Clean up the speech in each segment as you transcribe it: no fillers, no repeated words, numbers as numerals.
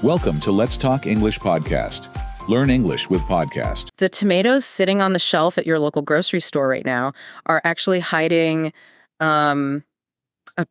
Welcome to Let's Talk English podcast. Learn English with podcast. The tomatoes sitting on the shelf at your local grocery store right now are actually hiding a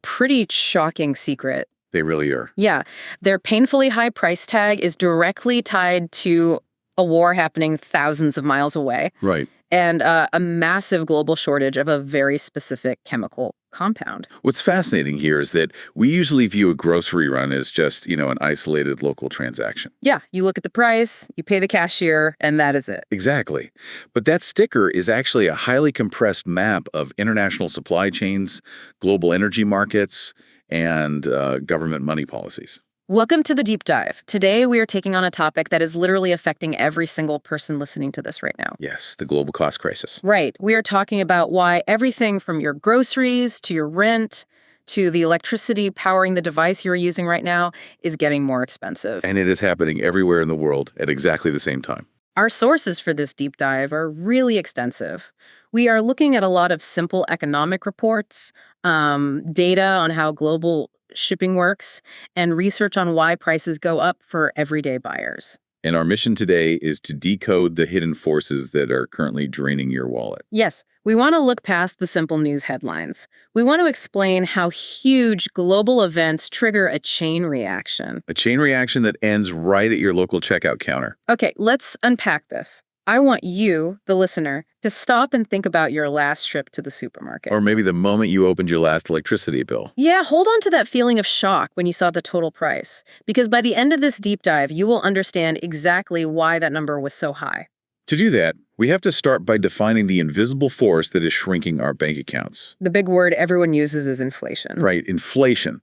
pretty shocking secret. They really are. Yeah, their painfully high price tag is directly tied to a war happening thousands of miles away. Right. And a massive global shortage of a very specific chemical compound. What's fascinating here is that we usually view a grocery run as just, an isolated local transaction. Yeah, you look at the price, you pay the cashier, and that is it. Exactly. But that sticker is actually a highly compressed map of international supply chains, global energy markets, and government money policies. Welcome to the deep dive. Today, we are taking on a topic that is literally affecting every single person listening to this right now. Yes, the global cost crisis. Right. We are talking about why everything from your groceries to your rent to the electricity powering the device you're using right now is getting more expensive. And it is happening everywhere in the world at exactly the same time. Our sources for this deep dive are really extensive. We are looking at a lot of simple economic reports, data on how global shipping works, and research on why prices go up for everyday buyers. And our mission today is to decode the hidden forces that are currently draining your wallet. Yes, we want to look past the simple news headlines. We want to explain how huge global events trigger a chain reaction. A chain reaction that ends right at your local checkout counter. Okay, let's unpack this. I want you, the listener, to stop and think about your last trip to the supermarket. Or maybe the moment you opened your last electricity bill. Yeah, hold on to that feeling of shock when you saw the total price. Because by the end of this deep dive, you will understand exactly why that number was so high. To do that, we have to start by defining the invisible force that is shrinking our bank accounts. The big word everyone uses is inflation. Right, inflation.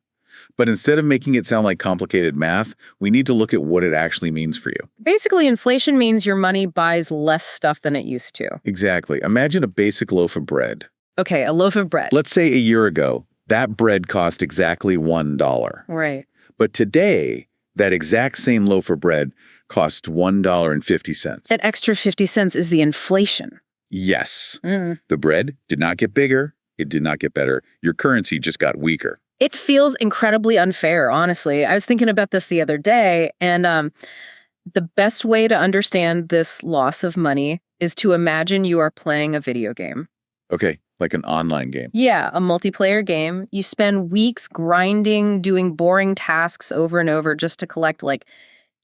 But instead of making it sound like complicated math, we need to look at what it actually means for you. Basically, inflation means your money buys less stuff than it used to. Exactly. Imagine a basic loaf of bread. Okay, a loaf of bread. Let's say a year ago, that bread cost exactly $1. Right. But today, that exact same loaf of bread costs $1.50. That extra 50 cents is the inflation. Yes. The bread did not get bigger. It did not get better. Your currency just got weaker. It feels incredibly unfair, honestly. I was thinking about this the other day, and the best way to understand this loss of money is to imagine you are playing a video game. Okay, like an online game. Yeah, a multiplayer game. You spend weeks grinding, doing boring tasks over and over just to collect like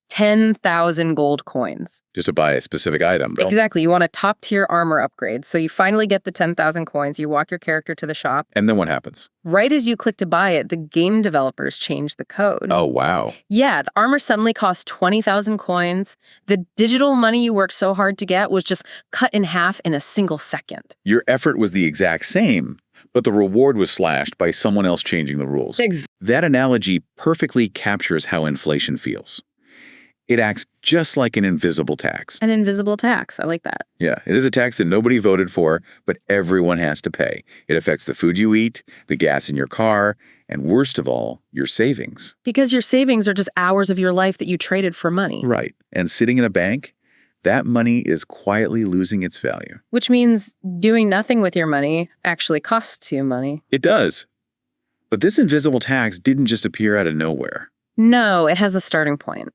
10,000 gold coins. Just to buy a specific item, though. Exactly. You want a top-tier armor upgrade. So you finally get the 10,000 coins. You walk your character to the shop. And then what happens? Right as you click to buy it, the game developers change the code. Oh, wow. Yeah, the armor suddenly costs 20,000 coins. The digital money you worked so hard to get was just cut in half in a single second. Your effort was the exact same, but the reward was slashed by someone else changing the rules. That analogy perfectly captures how inflation feels. It acts just like an invisible tax. An invisible tax. I like that. Yeah, it is a tax that nobody voted for, but everyone has to pay. It affects the food you eat, the gas in your car, and worst of all, your savings. Because your savings are just hours of your life that you traded for money. Right. And sitting in a bank, that money is quietly losing its value. Which means doing nothing with your money actually costs you money. It does. But this invisible tax didn't just appear out of nowhere. No, it has a starting point.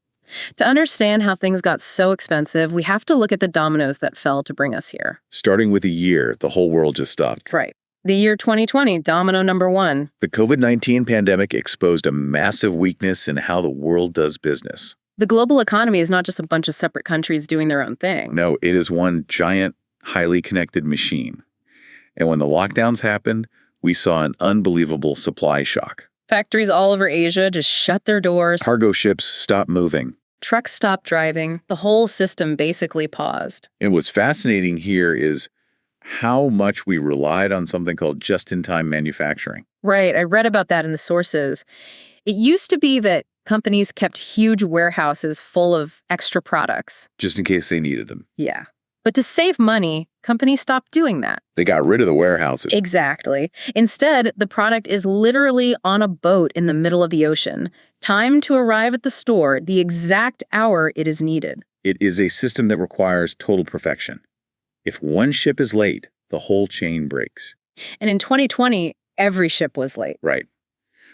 To understand how things got so expensive, we have to look at the dominoes that fell to bring us here. Starting with a year, the whole world just stopped. Right. The year 2020, domino number one. The COVID-19 pandemic exposed a massive weakness in how the world does business. The global economy is not just a bunch of separate countries doing their own thing. No, it is one giant, highly connected machine. And when the lockdowns happened, we saw an unbelievable supply shock. Factories all over Asia just shut their doors. Cargo ships stopped moving. Trucks stopped driving. The whole system basically paused. And what's fascinating here is how much we relied on something called just-in-time manufacturing. Right. I read about that in the sources. It used to be that companies kept huge warehouses full of extra products. Just in case they needed them. Yeah. But to save money, companies stopped doing that. They got rid of the warehouses. Exactly. Instead, the product is literally on a boat in the middle of the ocean, timed to arrive at the store the exact hour it is needed. It is a system that requires total perfection. If one ship is late, the whole chain breaks. And in 2020, every ship was late. Right.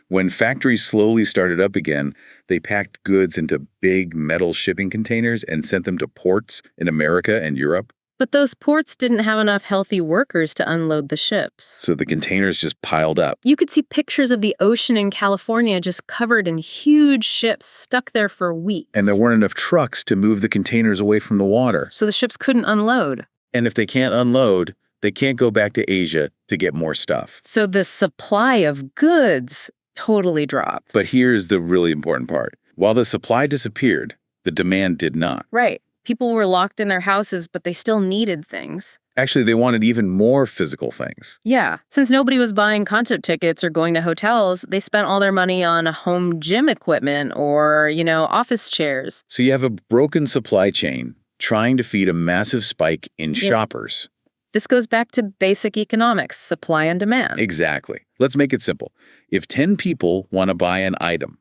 When factories slowly started up again, they packed goods into big metal shipping containers and sent them to ports in America and Europe. But those ports didn't have enough healthy workers to unload the ships. So the containers just piled up. You could see pictures of the ocean in California just covered in huge ships stuck there for weeks. And there weren't enough trucks to move the containers away from the water. So the ships couldn't unload. And if they can't unload, they can't go back to Asia to get more stuff. So the supply of goods totally dropped. But here's the really important part. While the supply disappeared, the demand did not. Right. People were locked in their houses, but they still needed things. Actually, they wanted even more physical things. Yeah. Since nobody was buying concert tickets or going to hotels, they spent all their money on home gym equipment or, office chairs. So you have a broken supply chain trying to feed a massive spike in shoppers. This goes back to basic economics, supply and demand. Exactly. Let's make it simple. If 10 people want to buy an item,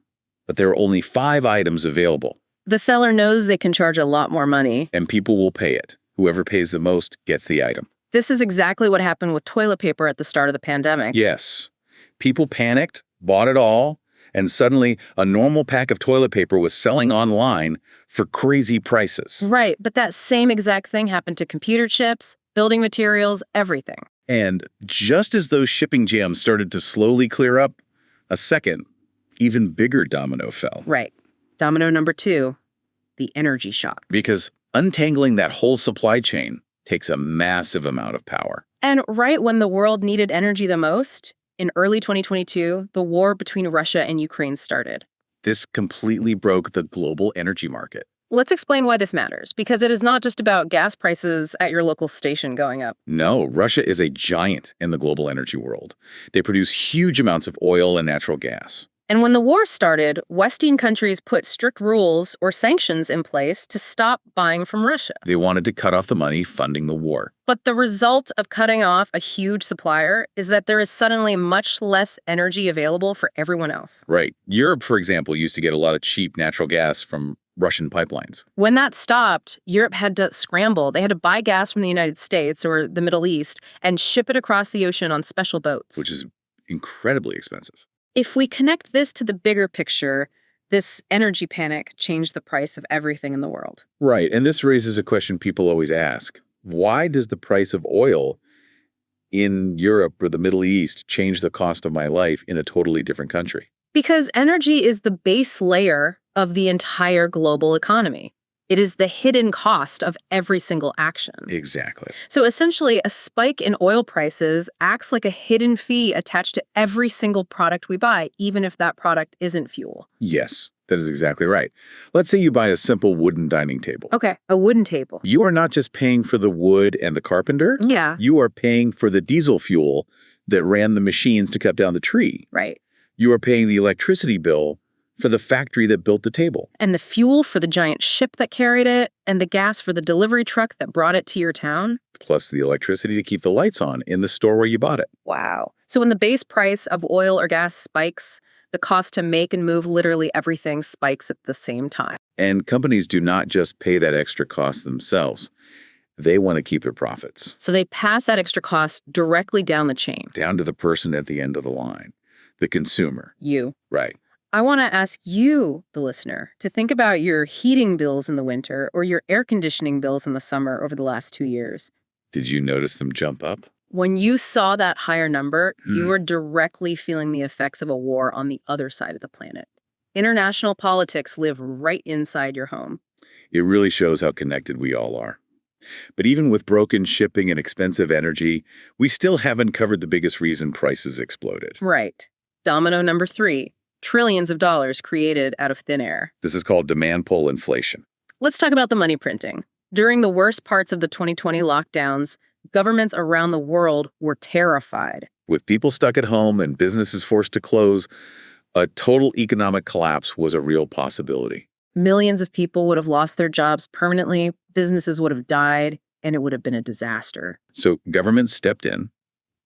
but there are only 5 items available, the seller knows they can charge a lot more money. And people will pay it. Whoever pays the most gets the item. This is exactly what happened with toilet paper at the start of the pandemic. Yes. People panicked, bought it all, and suddenly a normal pack of toilet paper was selling online for crazy prices. Right, but that same exact thing happened to computer chips, building materials, everything. And just as those shipping jams started to slowly clear up, a second, even bigger domino fell. Right. Domino number 2, the energy shock. Because untangling that whole supply chain takes a massive amount of power. And right when the world needed energy the most, in early 2022, the war between Russia and Ukraine started. This completely broke the global energy market. Let's explain why this matters, because it is not just about gas prices at your local station going up. No, Russia is a giant in the global energy world. They produce huge amounts of oil and natural gas. And when the war started, Western countries put strict rules or sanctions in place to stop buying from Russia. They wanted to cut off the money funding the war. But the result of cutting off a huge supplier is that there is suddenly much less energy available for everyone else. Right. Europe, for example, used to get a lot of cheap natural gas from Russian pipelines. When that stopped, Europe had to scramble. They had to buy gas from the United States or the Middle East and ship it across the ocean on special boats. Which is incredibly expensive. If we connect this to the bigger picture, this energy panic changed the price of everything in the world. Right, and this raises a question people always ask. Why does the price of oil in Europe or the Middle East change the cost of my life in a totally different country? Because energy is the base layer of the entire global economy. It is the hidden cost of every single action. Exactly. So essentially, a spike in oil prices acts like a hidden fee attached to every single product we buy, even if that product isn't fuel. Yes, that is exactly right. Let's say you buy a simple wooden dining table. Okay, a wooden table. You are not just paying for the wood and the carpenter. Yeah. You are paying for the diesel fuel that ran the machines to cut down the tree. Right. You are paying the electricity bill for the factory that built the table. And the fuel for the giant ship that carried it, and the gas for the delivery truck that brought it to your town. Plus the electricity to keep the lights on in the store where you bought it. Wow. So when the base price of oil or gas spikes, the cost to make and move literally everything spikes at the same time. And companies do not just pay that extra cost themselves. They want to keep their profits. So they pass that extra cost directly down the chain. Down to the person at the end of the line, the consumer. You. Right. I want to ask you, the listener, to think about your heating bills in the winter or your air conditioning bills in the summer over the last 2 years. Did you notice them jump up? When you saw that higher number, you were directly feeling the effects of a war on the other side of the planet. International politics live right inside your home. It really shows how connected we all are. But even with broken shipping and expensive energy, we still haven't covered the biggest reason prices exploded. Right. Domino number 3. Trillions of dollars created out of thin air. This is called demand pull inflation. Let's talk about the money printing. During the worst parts of the 2020 lockdowns, governments around the world were terrified. With people stuck at home and businesses forced to close, a total economic collapse was a real possibility. Millions of people would have lost their jobs permanently, businesses would have died, and it would have been a disaster. So governments stepped in.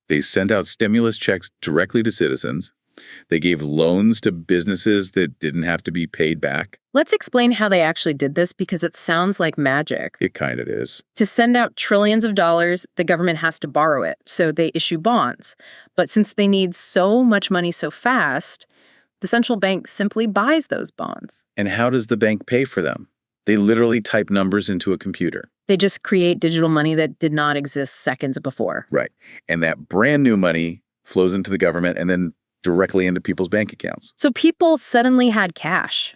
They sent out stimulus checks directly to citizens. They gave loans to businesses that didn't have to be paid back. Let's explain how they actually did this because it sounds like magic. It kind of is. To send out trillions of dollars, the government has to borrow it, so they issue bonds. But since they need so much money so fast, The central bank simply buys those bonds. And how does the bank pay for them? They literally type numbers into a computer. They just create digital money that did not exist seconds before. Right. And that brand new money flows into the government and then directly into people's bank accounts. So people suddenly had cash.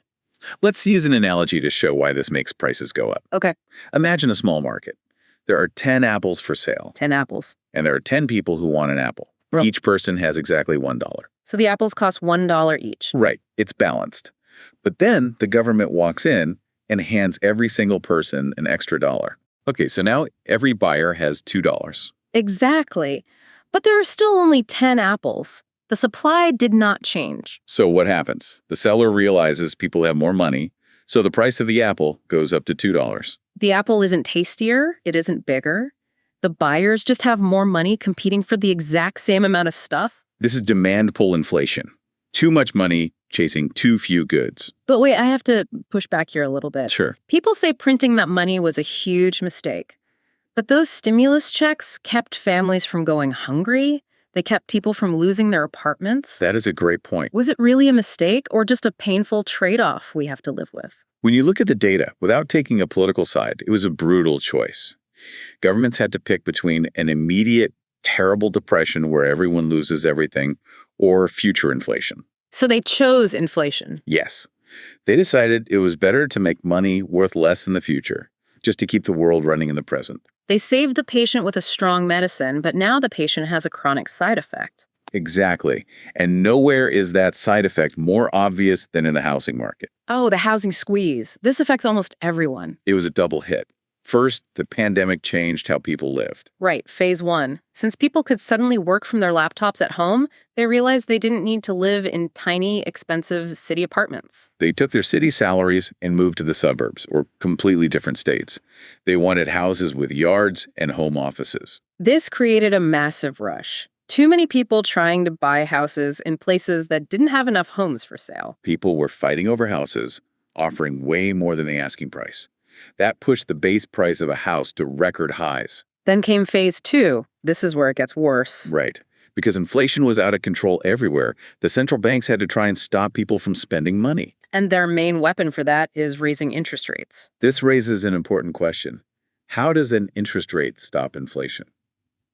Let's use an analogy to show why this makes prices go up. Okay. Imagine a small market. There are 10 apples for sale. 10 apples. And there are 10 people who want an apple. Well, each person has exactly $1. So the apples cost $1 each. Right. It's balanced. But then the government walks in and hands every single person an extra dollar. Okay, so now every buyer has $2. Exactly. But there are still only 10 apples. The supply did not change. So what happens? The seller realizes people have more money, so the price of the apple goes up to $2. The apple isn't tastier, it isn't bigger. The buyers just have more money competing for the exact same amount of stuff. This is demand pull inflation. Too much money chasing too few goods. But wait, I have to push back here a little bit. Sure. People say printing that money was a huge mistake. But those stimulus checks kept families from going hungry. They kept people from losing their apartments. That is a great point. Was it really a mistake or just a painful trade-off we have to live with? When you look at the data, without taking a political side, it was a brutal choice. Governments had to pick between an immediate, terrible depression where everyone loses everything or future inflation. So they chose inflation. Yes. They decided it was better to make money worth less in the future, just to keep the world running in the present. They saved the patient with a strong medicine, but now the patient has a chronic side effect. Exactly. And nowhere is that side effect more obvious than in the housing market. Oh, the housing squeeze. This affects almost everyone. It was a double hit. First, the pandemic changed how people lived. Right, phase one. Since people could suddenly work from their laptops at home, they realized they didn't need to live in tiny, expensive city apartments. They took their city salaries and moved to the suburbs, or completely different states. They wanted houses with yards and home offices. This created a massive rush. Too many people trying to buy houses in places that didn't have enough homes for sale. People were fighting over houses, offering way more than the asking price. That pushed the base price of a house to record highs. Then came phase two. This is where it gets worse. Right. Because inflation was out of control everywhere, the central banks had to try and stop people from spending money. And their main weapon for that is raising interest rates. This raises an important question. How does an interest rate stop inflation?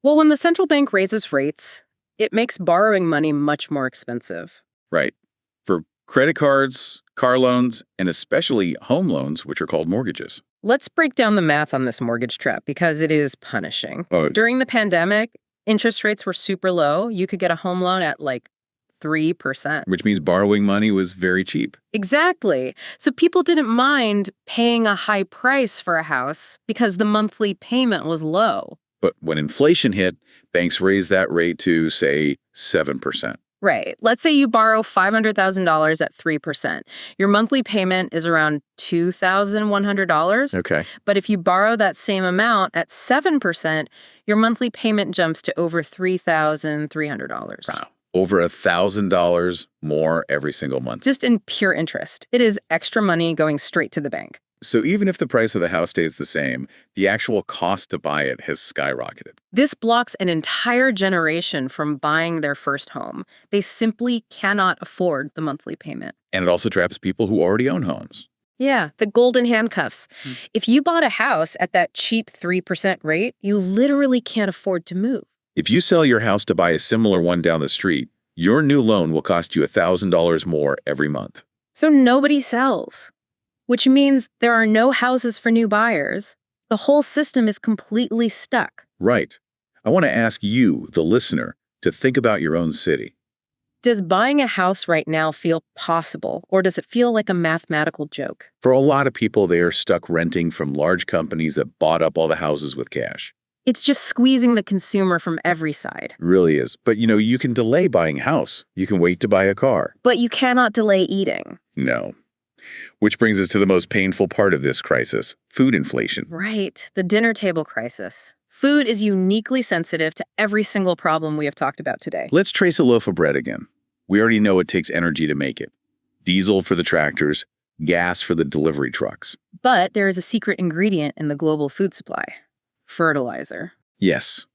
Well, when the central bank raises rates, it makes borrowing money much more expensive. Right. For credit cards, car loans, and especially home loans, which are called mortgages. Let's break down the math on this mortgage trap because it is punishing. During the pandemic, interest rates were super low. You could get a home loan at like 3%. Which means borrowing money was very cheap. Exactly. So people didn't mind paying a high price for a house because the monthly payment was low. But when inflation hit, banks raised that rate to, say, 7%. Right. Let's say you borrow $500,000 at 3%. Your monthly payment is around $2,100. Okay. But if you borrow that same amount at 7%, your monthly payment jumps to over $3,300. Wow. Over $1,000 more every single month. Just in pure interest. It is extra money going straight to the bank. So even if the price of the house stays the same, the actual cost to buy it has skyrocketed. This blocks an entire generation from buying their first home. They simply cannot afford the monthly payment. And it also traps people who already own homes. Yeah, the golden handcuffs. If you bought a house at that cheap 3% rate, you literally can't afford to move. If you sell your house to buy a similar one down the street, your new loan will cost you $1,000 more every month. So nobody sells, which means there are no houses for new buyers. The whole system is completely stuck. Right. I want to ask you, the listener, to think about your own city. Does buying a house right now feel possible, or does it feel like a mathematical joke? For a lot of people, they are stuck renting from large companies that bought up all the houses with cash. It's just squeezing the consumer from every side. It really is. But, you can delay buying a house. You can wait to buy a car. But you cannot delay eating. No. Which brings us to the most painful part of this crisis, food inflation. Right, the dinner table crisis. Food is uniquely sensitive to every single problem we have talked about today. Let's trace a loaf of bread again. We already know it takes energy to make it. Diesel for the tractors, gas for the delivery trucks. But there is a secret ingredient in the global food supply. Fertilizer. Yes.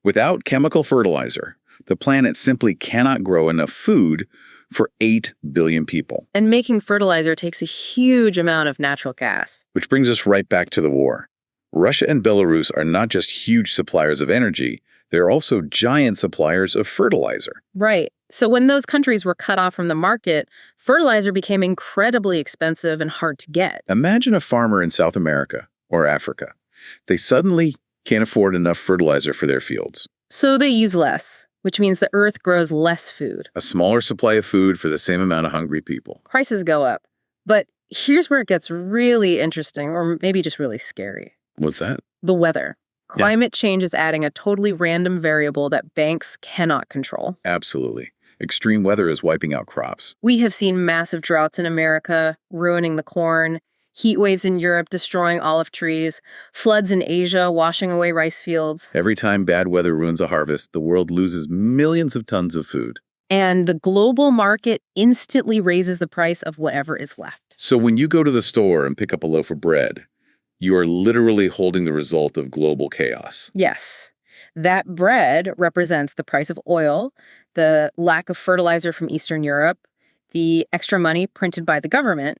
Without chemical fertilizer, the planet simply cannot grow enough food for 8 billion people. And making fertilizer takes a huge amount of natural gas. Which brings us right back to the war. Russia and Belarus are not just huge suppliers of energy, they're also giant suppliers of fertilizer. Right. So when those countries were cut off from the market, fertilizer became incredibly expensive and hard to get. Imagine a farmer in South America or Africa. They suddenly can't afford enough fertilizer for their fields. So they use less, which means the earth grows less food. A smaller supply of food for the same amount of hungry people. Prices go up. But here's where it gets really interesting, or maybe just really scary. What's that? The weather. Climate change is adding a totally random variable that banks cannot control. Absolutely. Extreme weather is wiping out crops. We have seen massive droughts in America, ruining the corn, heat waves in Europe destroying olive trees, floods in Asia washing away rice fields. Every time bad weather ruins a harvest, the world loses millions of tons of food. And the global market instantly raises the price of whatever is left. So when you go to the store and pick up a loaf of bread, you are literally holding the result of global chaos. Yes. That bread represents the price of oil, the lack of fertilizer from Eastern Europe, the extra money printed by the government,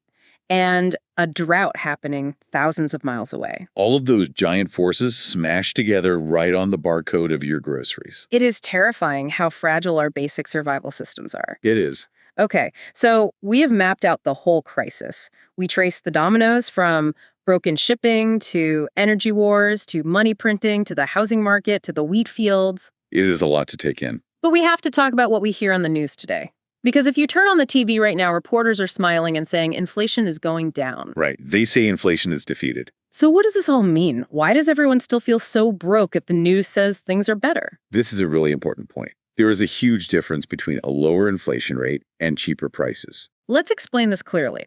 and a drought happening thousands of miles away. All of those giant forces smashed together right on the barcode of your groceries. It is terrifying how fragile our basic survival systems are. It is. Okay, so we have mapped out the whole crisis. We traced the dominoes from broken shipping to energy wars to money printing to the housing market to the wheat fields. It is a lot to take in. But we have to talk about what we hear on the news today. Because if you turn on the TV right now, reporters are smiling and saying inflation is going down. Right. They say inflation is defeated. So what does this all mean? Why does everyone still feel so broke if the news says things are better? This is a really important point. There is a huge difference between a lower inflation rate and cheaper prices. Let's explain this clearly.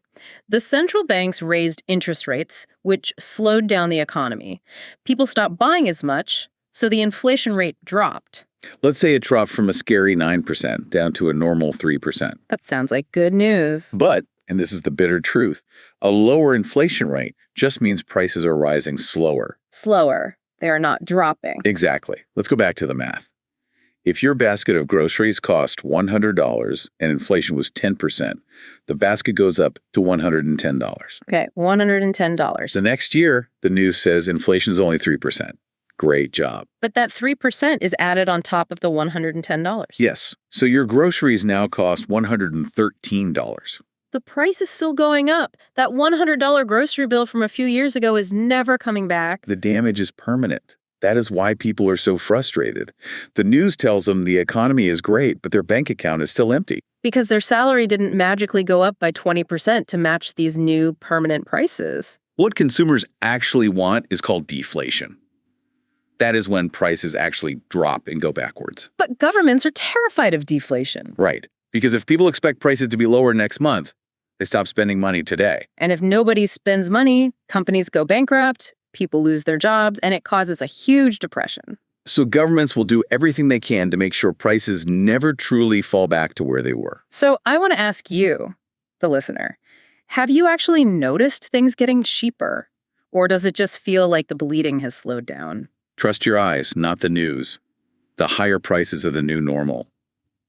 The central banks raised interest rates, which slowed down the economy. People stopped buying as much, so the inflation rate dropped. Let's say it dropped from a scary 9% down to a normal 3%. That sounds like good news. But, and this is the bitter truth, a lower inflation rate just means prices are rising slower. Slower. They are not dropping. Exactly. Let's go back to the math. If your basket of groceries cost $100 and inflation was 10%, the basket goes up to $110. Okay, $110. The next year, the news says inflation is only 3%. Great job. But that 3% is added on top of the $110. Yes. So your groceries now cost $113. The price is still going up. That $100 grocery bill from a few years ago is never coming back. The damage is permanent. That is why people are so frustrated. The news tells them the economy is great, but their bank account is still empty. Because their salary didn't magically go up by 20% to match these new permanent prices. What consumers actually want is called deflation. That is when prices actually drop and go backwards. But governments are terrified of deflation. Right. Because if people expect prices to be lower next month, they stop spending money today. And if nobody spends money, companies go bankrupt, people lose their jobs, and it causes a huge depression. So governments will do everything they can to make sure prices never truly fall back to where they were. So I want to ask you, the listener, have you actually noticed things getting cheaper? Or does it just feel like the bleeding has slowed down? Trust your eyes, not the news. The higher prices are the new normal.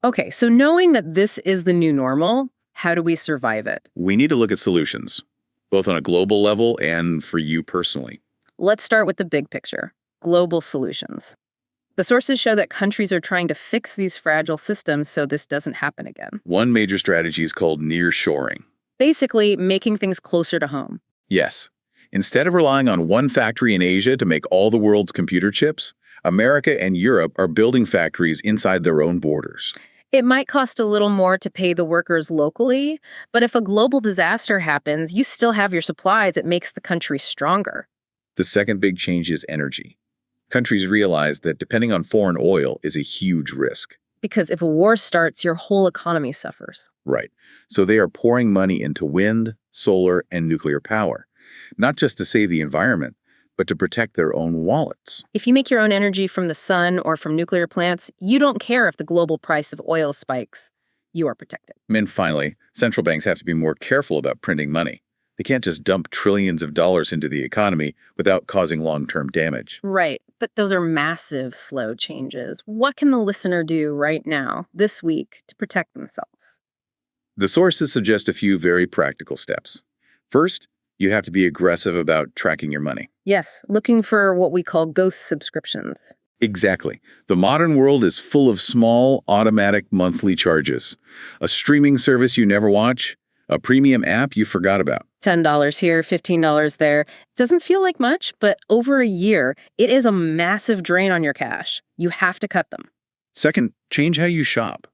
Okay, so knowing that this is the new normal, how do we survive it? We need to look at solutions, both on a global level and for you personally. Let's start with the big picture, global solutions. The sources show that countries are trying to fix these fragile systems so this doesn't happen again. One major strategy is called nearshoring. Basically, making things closer to home. Yes. Instead of relying on one factory in Asia to make all the world's computer chips, America and Europe are building factories inside their own borders. It might cost a little more to pay the workers locally, but if a global disaster happens, you still have your supplies. It makes the country stronger. The second big change is energy. Countries realize that depending on foreign oil is a huge risk. Because if a war starts, your whole economy suffers. Right. So they are pouring money into wind, solar, and nuclear power, not just to save the environment, but to protect their own wallets. If you make your own energy from the sun or from nuclear plants, you don't care if the global price of oil spikes. You are protected. And finally, central banks have to be more careful about printing money. They can't just dump trillions of dollars into the economy without causing long-term damage. Right, but those are massive, slow changes. What can the listener do right now, this week, to protect themselves? The sources suggest a few very practical steps. First, you have to be aggressive about tracking your money. Yes, looking for what we call ghost subscriptions. Exactly. The modern world is full of small, automatic monthly charges. A streaming service you never watch, a premium app you forgot about. $10 here, $15 there. Doesn't feel like much, but over a year, it is a massive drain on your cash. You have to cut them. Second, change how you shop.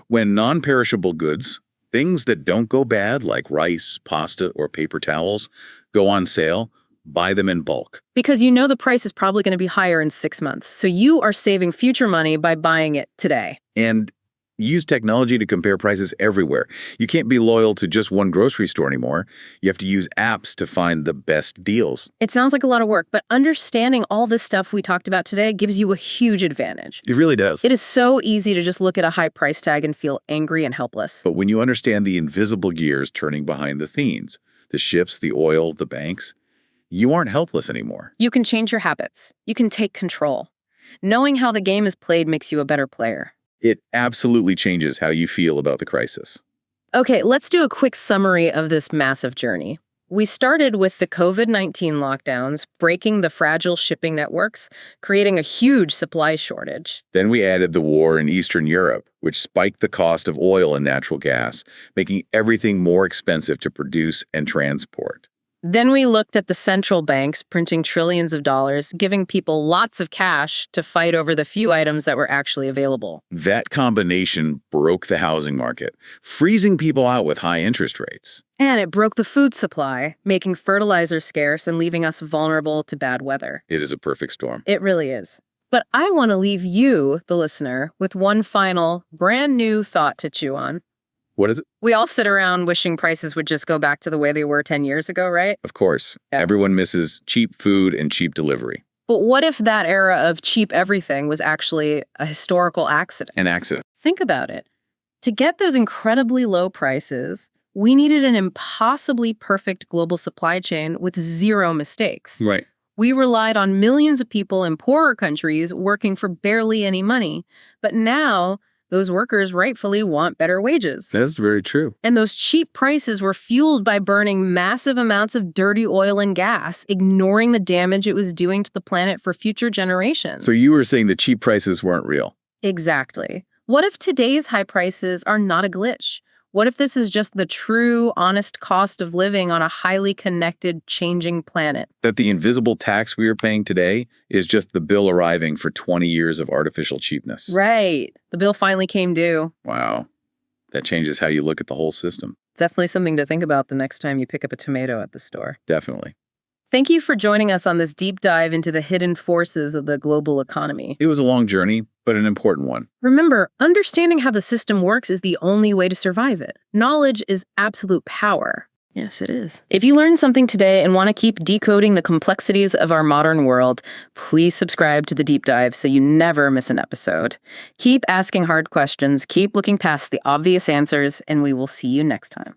When non-perishable goods, things that don't go bad like rice, pasta, or paper towels, go on sale, buy them in bulk. Because you know the price is probably going to be higher in 6 months, so you are saving future money by buying it today. And use technology to compare prices everywhere. You can't be loyal to just one grocery store anymore. You have to use apps to find the best deals. It sounds like a lot of work, but understanding all this stuff we talked about today gives you a huge advantage. It really does. It is so easy to just look at a high price tag and feel angry and helpless. But when you understand the invisible gears turning behind the scenes, the ships, the oil, the banks, you aren't helpless anymore. You can change your habits. You can take control. Knowing how the game is played makes you a better player. It absolutely changes how you feel about the crisis. Okay, let's do a quick summary of this massive journey. We started with the COVID-19 lockdowns, breaking the fragile shipping networks, creating a huge supply shortage. Then we added the war in Eastern Europe, which spiked the cost of oil and natural gas, making everything more expensive to produce and transport. Then we looked at the central banks printing trillions of dollars, giving people lots of cash to fight over the few items that were actually available. That combination broke the housing market, freezing people out with high interest rates. And it broke the food supply, making fertilizer scarce and leaving us vulnerable to bad weather. It is a perfect storm. It really is. But I want to leave you, the listener, with one final, brand new thought to chew on. What is it? We all sit around wishing prices would just go back to the way they were 10 years ago, right? Of course. Yeah. Everyone misses cheap food and cheap delivery. But what if that era of cheap everything was actually a historical accident? An accident. Think about it. To get those incredibly low prices, we needed an impossibly perfect global supply chain with zero mistakes. Right. We relied on millions of people in poorer countries working for barely any money. But now, those workers rightfully want better wages. That's very true. And those cheap prices were fueled by burning massive amounts of dirty oil and gas, ignoring the damage it was doing to the planet for future generations. So you were saying the cheap prices weren't real? Exactly. What if today's high prices are not a glitch? What if this is just the true, honest cost of living on a highly connected, changing planet? That the invisible tax we are paying today is just the bill arriving for 20 years of artificial cheapness. Right. The bill finally came due. Wow. That changes how you look at the whole system. Definitely something to think about the next time you pick up a tomato at the store. Definitely. Thank you for joining us on this deep dive into the hidden forces of the global economy. It was a long journey, but an important one. Remember, understanding how the system works is the only way to survive it. Knowledge is absolute power. Yes, it is. If you learned something today and want to keep decoding the complexities of our modern world, please subscribe to the deep dive so you never miss an episode. Keep asking hard questions, keep looking past the obvious answers, and we will see you next time.